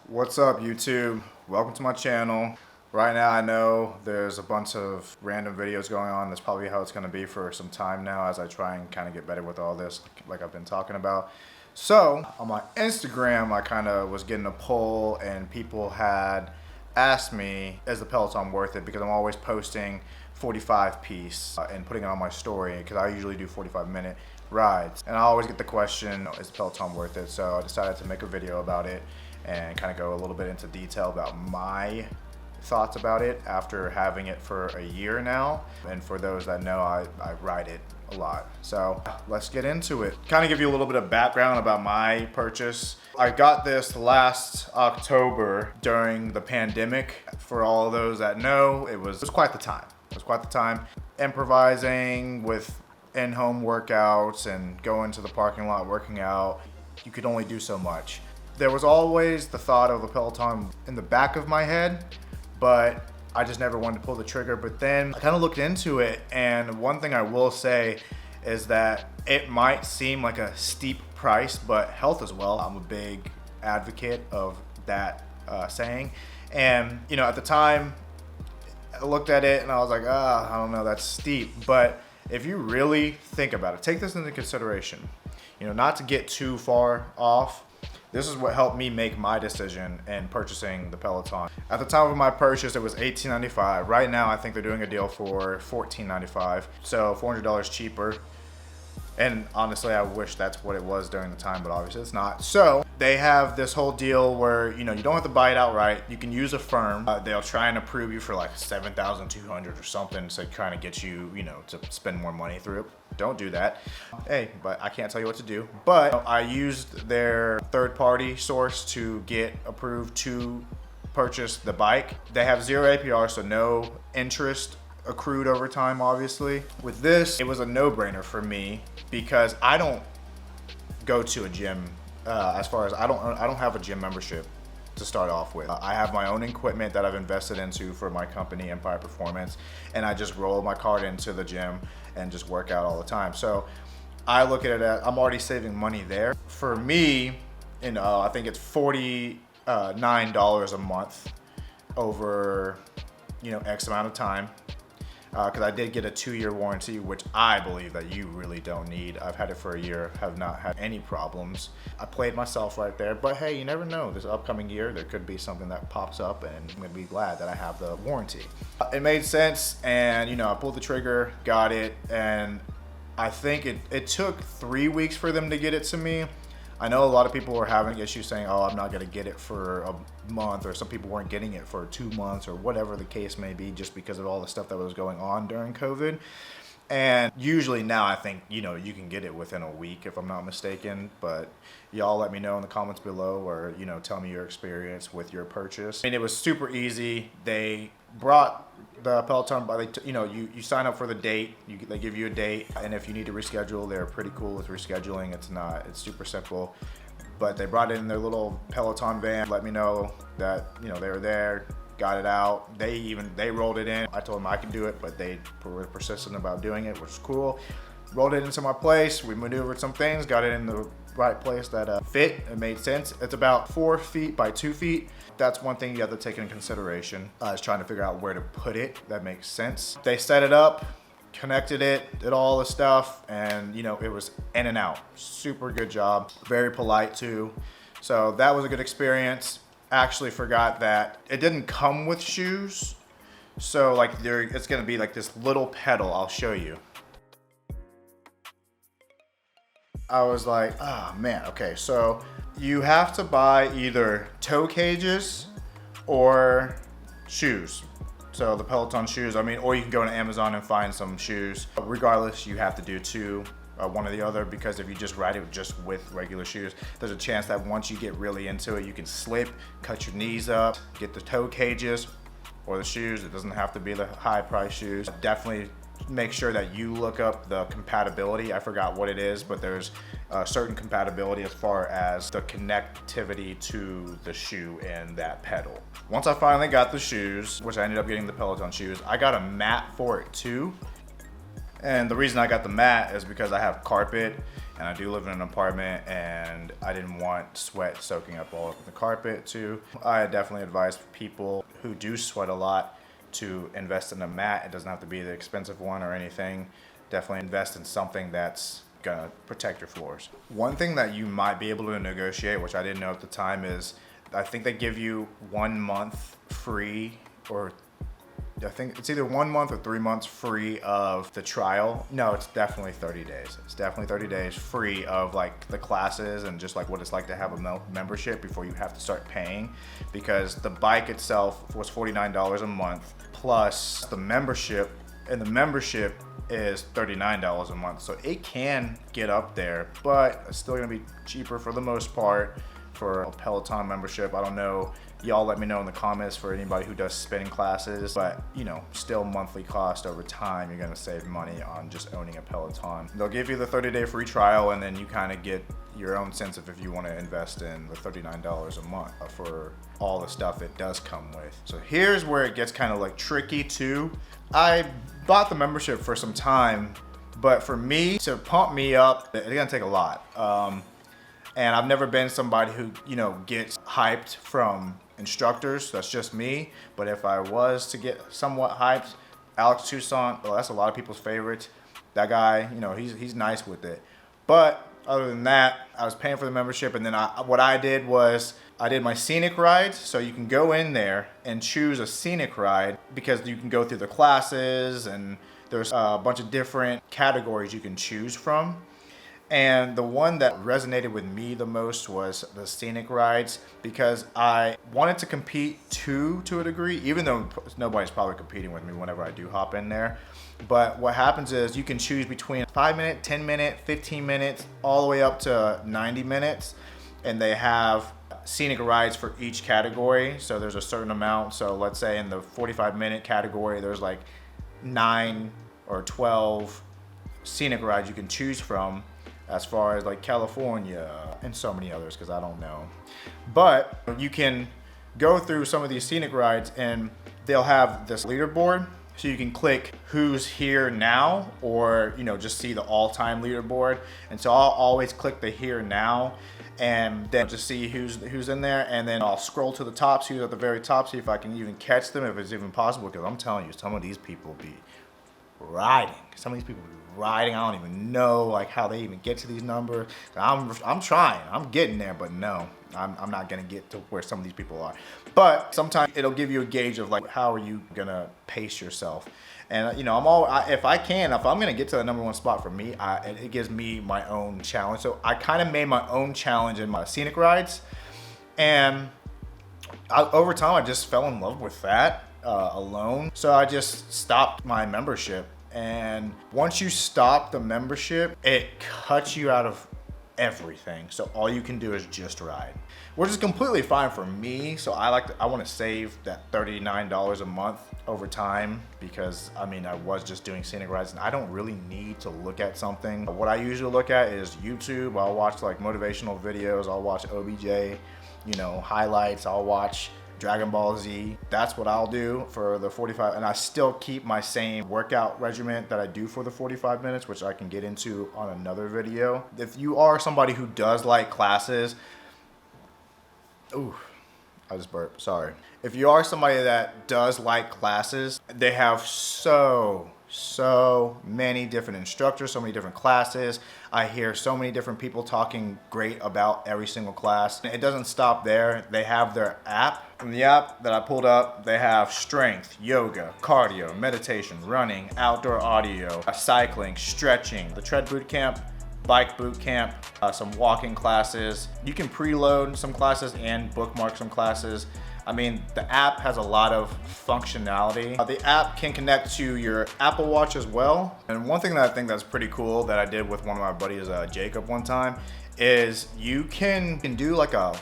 What's up, YouTube? Welcome to my channel. Right now I know there's a bunch of random videos going on. That's probably how it's going to be for some time now as I try and kind of get better with all this like I've been talking about. So on my Instagram I kind of was getting a poll and people had asked me, is the Peloton worth it? Because I'm always posting 45 piece and putting it on my story because I usually do 45-minute rides. And I always get the question, is the Peloton worth it? So I decided to make a video about it and kind of go a little bit into detail about my thoughts about it after having it for a year now. And for those that know, I ride it a lot. So let's get into it. Kind of give you a little bit of background about my purchase. I got this last October during the pandemic. For all of those that know, it was quite the time. It was quite the time. Improvising with in-home workouts and going to the parking lot working out. You could only do so much. There was always the thought of a Peloton in the back of my head, but I just never wanted to pull the trigger. But then I kind of looked into it, and one thing I will say is that it might seem like a steep price, but health as well. I'm a big advocate of that saying. And you know, at the time, I looked at it and I was like, I don't know, that's steep. But if you really think about it, take this into consideration. You know, not to get too far off. This is what helped me make my decision in purchasing the Peloton. At the time of my purchase, it was $18.95. Right now, I think they're doing a deal for $14.95, so $400 cheaper. And honestly, I wish that's what it was during the time, but obviously it's not. So they have this whole deal where, you know, you don't have to buy it outright. You can use a firm. They'll try and approve you for like $7,200 or something, so trying to get you, you know, to spend more money through it. Don't do that. Hey, but I can't tell you what to do. But I used their third-party source to get approved to purchase the bike. They have 0 APR, so no interest accrued over time, obviously. With this, it was a no-brainer for me because I don't go to a gym. As far as I don't have a gym membership to start off with. I have my own equipment that I've invested into for my company, Empire Performance, and I just roll my card into the gym and just work out all the time. So I look at it as I'm already saving money there. For me, you know, I think it's $49 a month over, you know, X amount of time. Because I did get a 2-year warranty, which I believe that you really don't need. I've had it for a year, have not had any problems. I played myself right there, but hey, you never know. This upcoming year, there could be something that pops up, and I'm gonna be glad that I have the warranty. It made sense, and you know, I pulled the trigger, got it, and I think it took 3 weeks for them to get it to me. I know a lot of people were having issues saying, oh, I'm not gonna get it for a month, or some people weren't getting it for 2 months, or whatever the case may be, just because of all the stuff that was going on during COVID. And usually now I think, you know, you can get it within a week if I'm not mistaken, but y'all let me know in the comments below, or, you know, tell me your experience with your purchase. I mean, it was super easy. They brought the Peloton, you know, you sign up for the date, they give you a date, and if you need to reschedule, they're pretty cool with rescheduling. It's super simple. But they brought it in their little Peloton van, let me know that, you know, they were there, got it out. They rolled it in. I told them I could do it, but they were persistent about doing it, which is cool. Rolled it into my place. We maneuvered some things, got it in the right place that fit. It made sense. It's about 4 feet by 2 feet. That's one thing you have to take into consideration. Is trying to figure out where to put it. That makes sense. They set it up, connected it, did all the stuff, and you know, it was in and out. Super good job. Very polite too. So that was a good experience. Actually forgot that it didn't come with shoes. So like it's gonna be like this little pedal. I'll show you. I was like, oh man, okay, so you have to buy either toe cages or shoes. So the Peloton shoes, I mean, or you can go to Amazon and find some shoes. Regardless, you have to do two, one or the other, because if you just ride it just with regular shoes, there's a chance that once you get really into it, you can slip, cut your knees up, get the toe cages or the shoes. It doesn't have to be the high price shoes. Definitely make sure that you look up the compatibility. I forgot what it is, but there's a certain compatibility as far as the connectivity to the shoe and that pedal. Once I finally got the shoes, which I ended up getting the Peloton shoes, I got a mat for it too. And the reason I got the mat is because I have carpet and I do live in an apartment, and I didn't want sweat soaking up all over the carpet too. I definitely advise people who do sweat a lot to invest in a mat. It doesn't have to be the expensive one or anything. Definitely invest in something that's gonna protect your floors. One thing that you might be able to negotiate, which I didn't know at the time, is I think they give you 1 month free, or I think it's either 1 month or 3 months free of the trial. No, it's definitely 30 days. It's definitely 30 days free of like the classes and just like what it's like to have a membership before you have to start paying, because the bike itself was $49 a month plus the membership, and the membership is $39 a month. So it can get up there, but it's still gonna be cheaper for the most part for a Peloton membership. I don't know, y'all let me know in the comments for anybody who does spinning classes, but you know, still monthly cost over time, you're gonna save money on just owning a Peloton. They'll give you the 30-day free trial, and then you kind of get your own sense of if you want to invest in the $39 a month for all the stuff it does come with. So here's where it gets kind of like tricky too. I bought the membership for some time, but for me to pump me up, it's gonna take a lot. And I've never been somebody who, you know, gets hyped from instructors. That's just me. But if I was to get somewhat hyped, Alex Toussaint, well, that's a lot of people's favorite. That guy, you know, he's nice with it. But other than that, I was paying for the membership, and then what I did was I did my scenic rides. So you can go in there and choose a scenic ride, because you can go through the classes, and there's a bunch of different categories you can choose from. And the one that resonated with me the most was the scenic rides, because I wanted to compete to a degree, even though nobody's probably competing with me whenever I do hop in there. But what happens is you can choose between 5 minute, 10 minute, 15 minutes, all the way up to 90 minutes. And they have scenic rides for each category. So there's a certain amount. So let's say in the 45-minute category, there's like 9 or 12 scenic rides you can choose from, as far as like California and so many others, because I don't know. But you can go through some of these scenic rides, and they'll have this leaderboard, so you can click who's here now, or you know, just see the all-time leaderboard. And so I'll always click the here now, and then just see who's in there, and then I'll scroll to the top, see who's at the very top, see if I can even catch them, if it's even possible, because I'm telling you, some of these people be riding. Some of these people be riding. I don't even know like how they even get to these numbers. I'm trying. I'm getting there, but no, I'm not gonna get to where some of these people are. But sometimes it'll give you a gauge of like how are you gonna pace yourself. And you know, if I'm gonna get to the #1 spot for me, it gives me my own challenge. So I kind of made my own challenge in my scenic rides, and over time I just fell in love with that alone. So I just stopped my membership. And once you stop the membership, it cuts you out of everything. So all you can do is just ride, which is completely fine for me. So I want to save that $39 a month over time, because I mean, I was just doing scenic rides, and I don't really need to look at something. What I usually look at is YouTube. I'll watch like motivational videos. I'll watch OBJ, you know, highlights. I'll watch Dragon Ball Z. That's what I'll do for the 45, and I still keep my same workout regimen that I do for the 45 minutes, which I can get into on another video. If you are somebody who does like classes, ooh, I just burped, sorry. If you are somebody that does like classes, they have so many different instructors, so many different classes. I hear so many different people talking great about every single class. It doesn't stop there. They have their app. From the app that I pulled up, they have strength, yoga, cardio, meditation, running, outdoor audio, cycling, stretching, the tread boot camp, bike boot camp, some walking classes. You can preload some classes and bookmark some classes. I mean, the app has a lot of functionality. The app can connect to your Apple Watch as well. And one thing that I think that's pretty cool that I did with one of my buddies, Jacob, one time, is you can do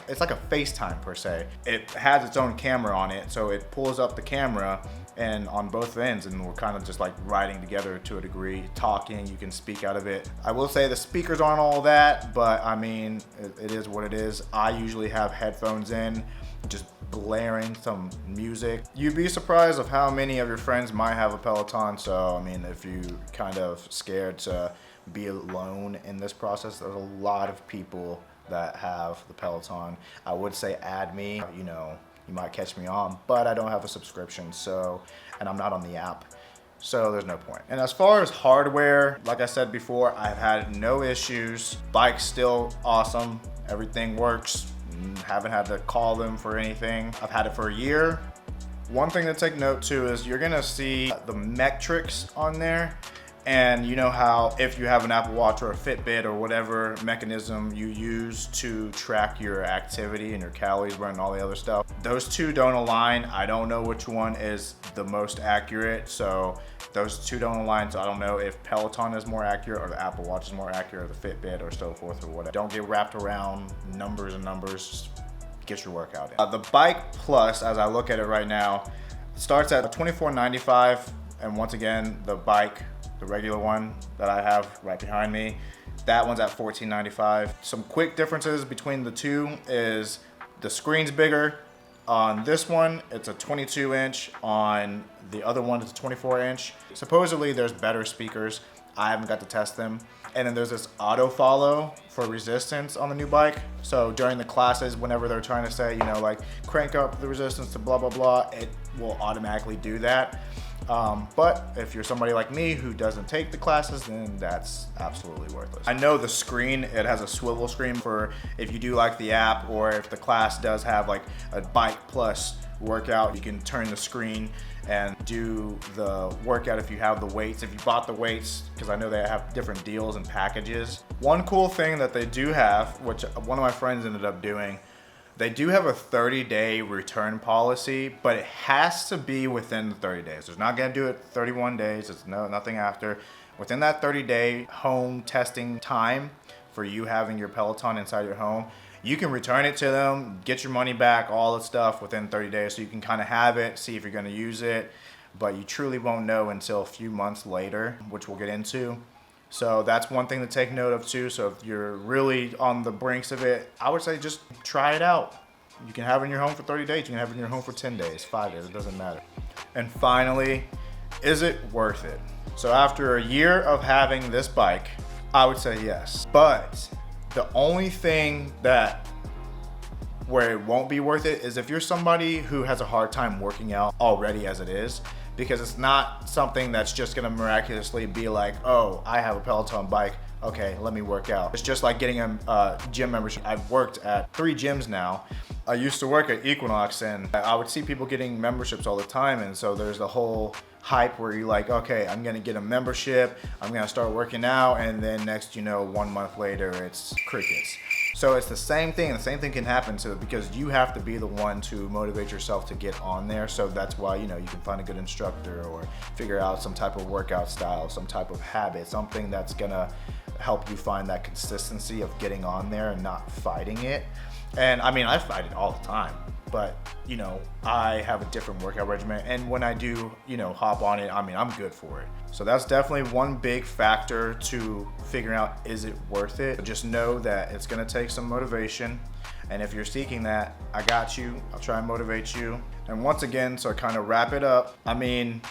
it's like a FaceTime per se. It has its own camera on it, so it pulls up the camera and on both ends, and we're kind of just like riding together to a degree, talking. You can speak out of it. I will say the speakers aren't all that, but I mean, it is what it is. I usually have headphones in, just blaring some music. You'd be surprised of how many of your friends might have a Peloton. So I mean, if you're kind of scared to be alone in this process, there's a lot of people that have the Peloton. I would say add me, you know, you might catch me on, but I don't have a subscription, so, and I'm not on the app, so there's no point. And as far as hardware, like I said before, I've had no issues. Bike's still awesome, everything works. Haven't had to call them for anything. I've had it for a year. One thing to take note too is you're gonna see the metrics on there. And you know how if you have an Apple Watch or a Fitbit or whatever mechanism you use to track your activity and your calories burn and all the other stuff, those two don't align. I don't know which one is the most accurate. So those two don't align. So I don't know if Peloton is more accurate or the Apple Watch is more accurate or the Fitbit or so forth or whatever. Don't get wrapped around numbers and numbers. Just get your workout in. The Bike Plus, as I look at it right now, starts at $24.95. And once again, the Bike, the regular one that I have right behind me, that one's at $14.95. Some quick differences between the two is the screen's bigger. On this one, it's a 22 inch. On the other one, it's a 24 inch. Supposedly there's better speakers. I haven't got to test them. And then there's this auto follow for resistance on the new bike. So during the classes, whenever they're trying to say, you know, like crank up the resistance to blah, blah, blah, it will automatically do that. But if you're somebody like me who doesn't take the classes, then that's absolutely worthless. I know the screen, it has a swivel screen for if you do like the app, or if the class does have like a Bike Plus workout, you can turn the screen and do the workout if you have the weights. If you bought the weights, because I know they have different deals and packages. One cool thing that they do have, which one of my friends ended up doing, they do have a 30-day return policy, but it has to be within the 30 days. They're not gonna do it 31 days, it's nothing after. Within that 30-day home testing time for you having your Peloton inside your home, you can return it to them, get your money back, all the stuff within 30 days, so you can kind of have it, see if you're gonna use it, but you truly won't know until a few months later, which we'll get into. So that's one thing to take note of too. So if you're really on the brinks of it, I would say just try it out. You can have it in your home for 30 days. You can have it in your home for 10 days, 5 days, it doesn't matter. And finally, is it worth it? So after a year of having this bike, I would say yes. But the only thing where it won't be worth it is if you're somebody who has a hard time working out already as it is, because it's not something that's just gonna miraculously be like, oh, I have a Peloton bike, okay, let me work out. It's just like getting a gym membership. I've worked at 3 gyms now. I used to work at Equinox, and I would see people getting memberships all the time, and so there's the whole hype where you're like, okay, I'm gonna get a membership, I'm gonna start working out, and then next, you know, 1 month later, it's crickets. So it's the same thing. The same thing can happen to it, because you have to be the one to motivate yourself to get on there. So that's why, you know, you can find a good instructor or figure out some type of workout style, some type of habit, something that's gonna help you find that consistency of getting on there and not fighting it. And I mean, I fight it all the time, but you know, I have a different workout regimen, and when I do, you know, hop on it, I mean, I'm good for it. So that's definitely one big factor to figuring out, is it worth it? Just know that it's gonna take some motivation, and if you're seeking that, I got you. I'll try and motivate you. And once again, so I kind of wrap it up, I mean,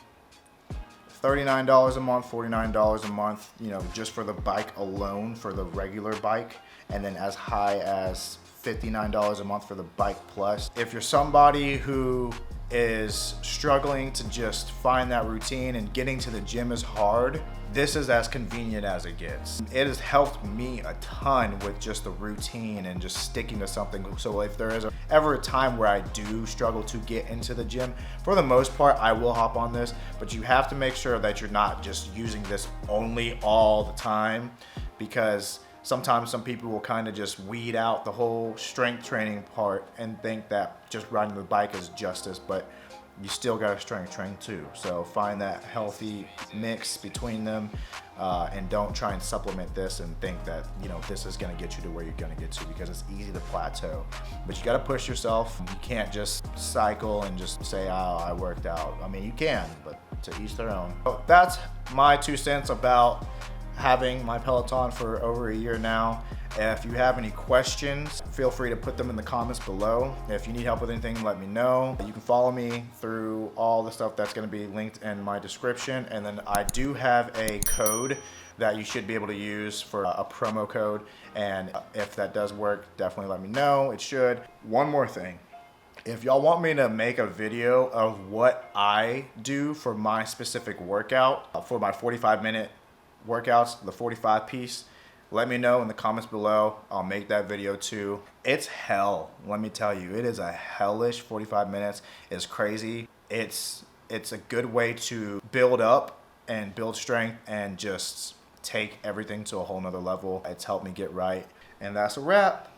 $39 a month, $49 a month, you know, just for the bike alone, for the regular bike, and then as high as $59 a month for the Bike Plus. If you're somebody who is struggling to just find that routine and getting to the gym is hard, this is as convenient as it gets. It has helped me a ton with just the routine and just sticking to something. So if there is ever a time where I do struggle to get into the gym, for the most part, I will hop on this, but you have to make sure that you're not just using this only all the time, because sometimes some people will kind of just weed out the whole strength training part and think that just riding the bike is justice, but you still got to strength train too. So find that healthy mix between them. and don't try and supplement this and think that, you know, this is going to get you to where you're going to get to, because it's easy to plateau. But you got to push yourself. You can't just cycle and just say, oh, I worked out. I mean, you can, but to each their own. So that's my 2 cents about having my Peloton for over a year now. If you have any questions, feel free to put them in the comments below. If you need help with anything, let me know. You can follow me through all the stuff that's going to be linked in my description. And then I do have a code that you should be able to use for a promo code. And if that does work, definitely let me know. It should. One more thing. If y'all want me to make a video of what I do for my specific workout, for my 45-minute workouts, the 45 piece, let me know in the comments below. I'll make that video too. It's hell, let me tell you. It is a hellish 45 minutes. It's crazy. It's a good way to build up and build strength and just take everything to a whole nother level. It's helped me get right. And that's a wrap.